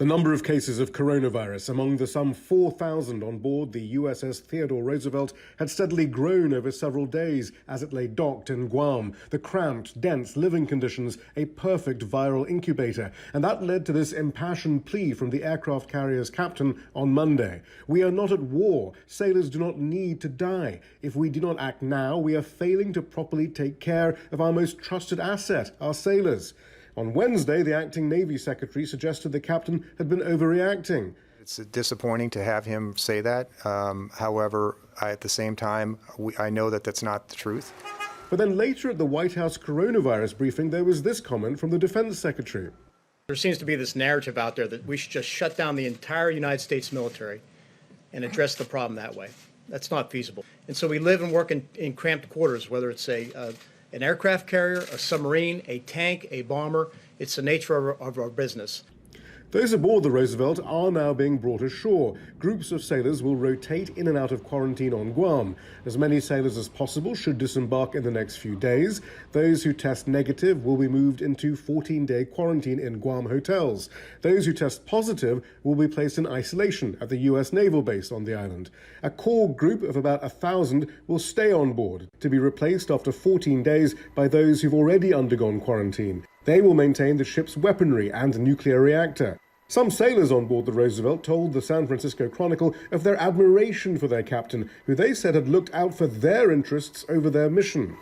The number of cases of coronavirus among the some 4,000 on board the USS Theodore Roosevelt had steadily grown over several days as it lay docked in Guam. The cramped, dense living conditions, a perfect viral incubator. And that led to this impassioned plea from the aircraft carrier's captain on Monday. We are not at war. Sailors do not need to die. If we do not act now, we are failing to properly take care of our most trusted asset, our sailors. On Wednesday, the acting Navy Secretary suggested the captain had been overreacting. It's disappointing to have him say that. However, at the same time, I know that that's not the truth. But then later at the White House coronavirus briefing, there was this comment from the Defense Secretary. There seems to be this narrative out there that we should just shut down the entire United States military and address the problem that way. That's not feasible. And so we live and work in cramped quarters, whether it's an aircraft carrier, a submarine, a tank, a bomber. It's the nature of our business. Those aboard the Roosevelt are now being brought ashore. Groups of sailors will rotate in and out of quarantine on Guam. As many sailors as possible should disembark in the next few days. Those who test negative will be moved into 14-day quarantine in Guam hotels. Those who test positive will be placed in isolation at the U.S. naval base on the island. A core group of about 1,000 will stay on board, to be replaced after 14 days by those who've already undergone quarantine. They will maintain the ship's weaponry and nuclear reactor. Some sailors on board the Roosevelt told the San Francisco Chronicle of their admiration for their captain, who they said had looked out for their interests over their mission.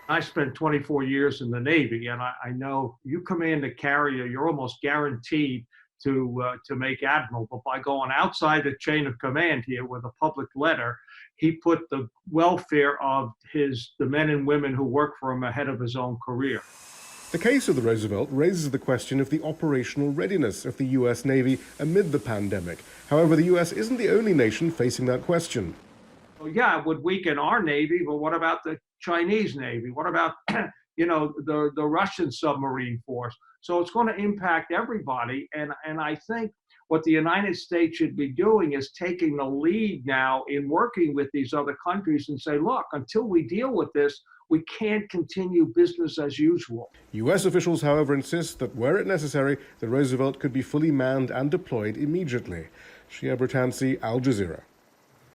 I spent 24 years in the Navy, and I know you command a carrier, you're almost guaranteed to make admiral. But by going outside the chain of command here with a public letter, he put the welfare of the men and women who work for him ahead of his own career. The case of the Roosevelt raises the question of the operational readiness of the U.S. Navy amid the pandemic. However, the U.S. isn't the only nation facing that question. Well, yeah, it would weaken our Navy, but what about the Chinese Navy? What about, the Russian submarine force? So it's going to impact everybody. And I think what the United States should be doing is taking the lead now in working with these other countries and say, look, until we deal with this, we can't continue business as usual. U.S. officials, however, insist that were it necessary, the Roosevelt could be fully manned and deployed immediately. Shihab, Rattansi, Al Jazeera.